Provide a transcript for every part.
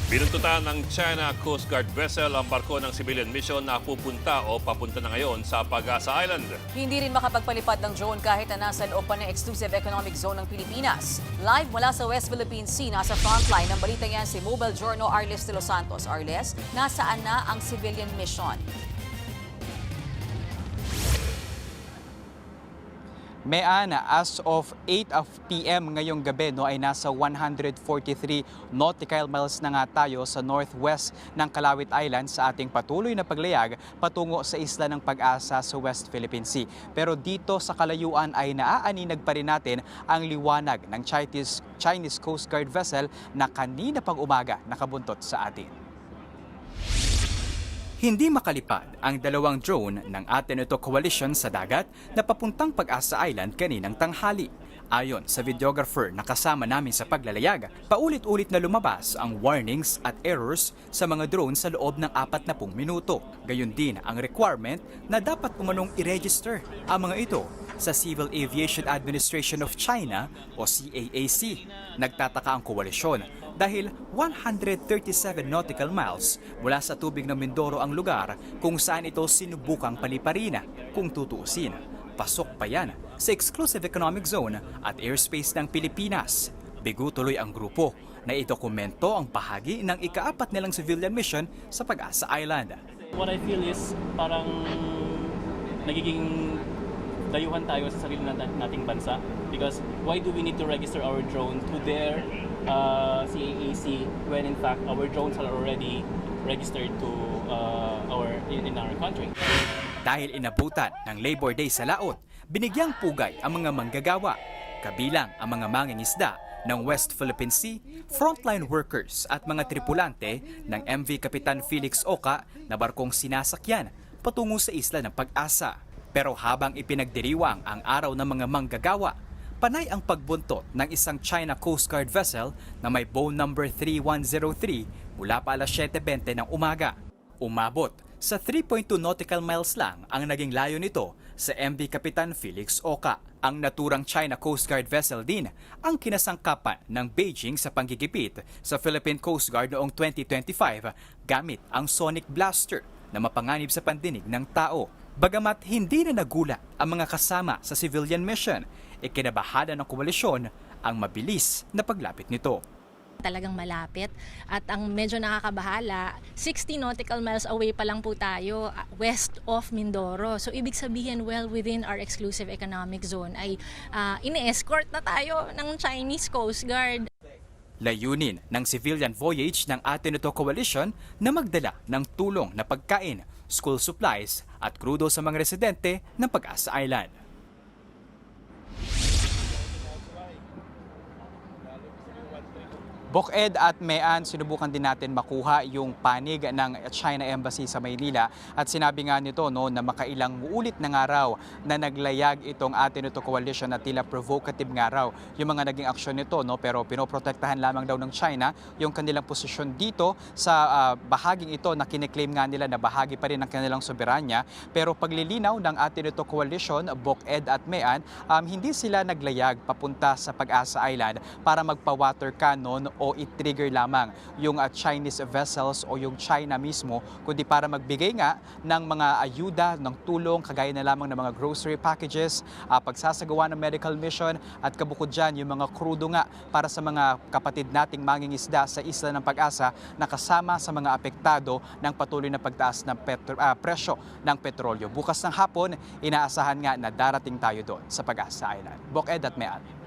Binuntutan ng China Coast Guard vessel ang barko ng civilian mission na pupunta o papunta na ngayon sa Pag-asa Island. Hindi rin makapagpalipad ng drone kahit na nasa loob pa ng Exclusive Economic Zone ng Pilipinas. Live mula sa West Philippine Sea, nasa frontline ng balita yan si Mobile Journal Arles de los Santos. Arles, nasaan na ang civilian mission? Mean, as of 8 p.m. ngayong gabi ay nasa 143 nautical miles na nga tayo sa northwest ng Calauit Island sa ating patuloy na paglayag patungo sa isla ng Pag-asa sa West Philippine Sea. Pero dito sa kalayuan ay naaaninag pa rin natin ang liwanag ng Chinese Coast Guard vessel na kanina pang umaga nakabuntot sa atin. Hindi makalipad ang dalawang drone ng Ateneo Coalition sa dagat na papuntang Pag-asa Island kaninang tanghali. Ayon sa videographer na kasama namin sa paglalayag, paulit-ulit na lumabas ang warnings at errors sa mga drone sa loob ng 40 minuto. Gayon din ang requirement na dapat umanong i-register ang mga ito sa Civil Aviation Administration of China o CAAC. Nagtataka ang koalisyon dahil 137 nautical miles mula sa tubig ng Mindoro ang lugar kung saan ito sinubukang paliparina. Kung tutuusin, pasok pa yan sa Exclusive Economic Zone at airspace ng Pilipinas. Bigo tuloy ang grupo na idokumento ang bahagi ng ika-4 nilang civilian mission sa Pag-asa Island. What I feel is parang nagiging dayuhan tayo sa sarili nating bansa because why do we need to register our drone to their CAAC when in fact our drones are already registered to in our country. Dahil inabutan ng Labor Day sa laot, binigyang pugay ang mga manggagawa, kabilang ang mga mangingisda ng West Philippine Sea, frontline workers at mga tripulante ng MV Kapitan Felix Oca na barkong sinasakyan patungo sa isla ng Pag-asa. Pero habang ipinagdiriwang ang araw ng mga manggagawa, panay ang pagbuntot ng isang China Coast Guard vessel na may bow number 3103 mula pa alas 7:20 ng umaga. Umabot sa 3.2 nautical miles lang ang naging layo nito sa MV Kapitan Felix Oca. Ang naturang China Coast Guard vessel din ang kinasangkapan ng Beijing sa panggigipit sa Philippine Coast Guard noong 2025 gamit ang sonic blaster na mapanganib sa pandinig ng tao. Bagamat hindi na nagula ang mga kasama sa civilian mission, ikinabahala ng koalisyon ang mabilis na paglapit nito. Talagang malapit at ang medyo nakakabahala, 60 nautical miles away pa lang po tayo west of Mindoro. So ibig sabihin well within our exclusive economic zone ay ine-escort na tayo ng Chinese Coast Guard. Layunin ng civilian voyage ng Ateneo Coalition na magdala ng tulong na pagkain, school supplies at krudo sa mga residente ng Pag-asa Island. Buked at Mean, sinubukan din natin makuha yung panig ng China Embassy sa Maynila at sinabi nga nito na makailang ulit na nga raw na naglayag itong Ateneo Coalition at tila provocative nga raw yung mga naging aksyon nito, pero pinoprotektahan lamang daw ng China yung kanilang posisyon dito sa bahaging ito na kiniklaim nga nila na bahagi pa rin ng kanilang soberanya. Pero paglilinaw ng Ateneo Coalition, Buked at Mean, hindi sila naglayag papunta sa Pag-asa Island para magpa-water cannon o i-trigger lamang yung Chinese vessels o yung China mismo, kundi para magbigay nga ng mga ayuda, ng tulong, kagaya na lamang ng mga grocery packages, pagsasagawa ng medical mission at kabukod dyan yung mga krudo nga para sa mga kapatid nating mangingisda sa isla ng Pag-asa na kasama sa mga apektado ng patuloy na pagtaas ng presyo ng petrolyo. Bukas ng hapon, inaasahan nga na darating tayo doon sa Pag-asa Island. Buked at Mean.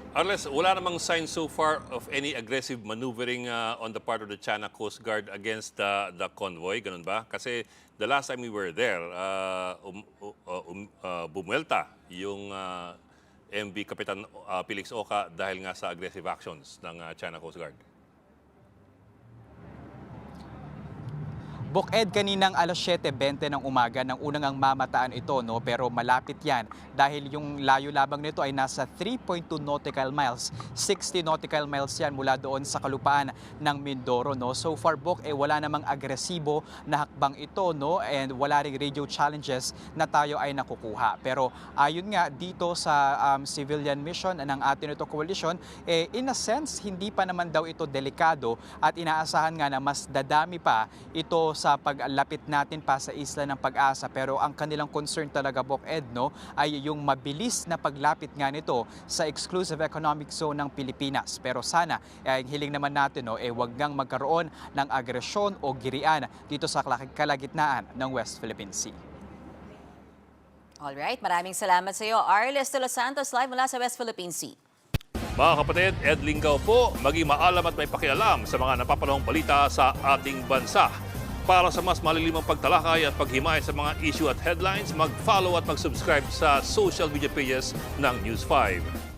Arles, wala namang sign so far of any aggressive maneuvering on the part of the China Coast Guard against the convoy, ganun ba? Kasi the last time we were there, bumuelta yung MV Kapitan Felix Oca dahil nga sa aggressive actions ng China Coast Guard. Buked kaninang alas 7:20 ng umaga nang unang ang mamataan ito, no? Pero malapit yan dahil yung layo labang nito ay nasa 3.2 nautical miles. 60 nautical miles yan mula doon sa kalupaan ng Mindoro, no? So far, wala namang agresibo na hakbang ito, no? And wala ring radio challenges na tayo ay nakukuha. Pero ayon nga dito sa civilian mission ng atin ito coalition, in a sense, hindi pa naman daw ito delikado at inaasahan nga na mas dadami pa ito sa paglapit natin pa sa Isla ng Pag-asa. Pero ang kanilang concern talaga, Buked, no, ay yung mabilis na paglapit nga nito sa exclusive economic zone ng Pilipinas. Pero sana, hiling naman natin, no, wag ngang magkaroon ng agresyon o girian dito sa kalagitnaan ng West Philippine Sea. Alright, maraming salamat sa iyo, Arles de los Santos, live mula sa West Philippine Sea. Mga kapatid, Ed Lingaw po, maging maalam at may pakialam sa mga napapanahong balita sa ating bansa. Para sa mas malilimang pagtalakay at paghimay sa mga issue at headlines, mag-follow at mag-subscribe sa social media pages ng News 5.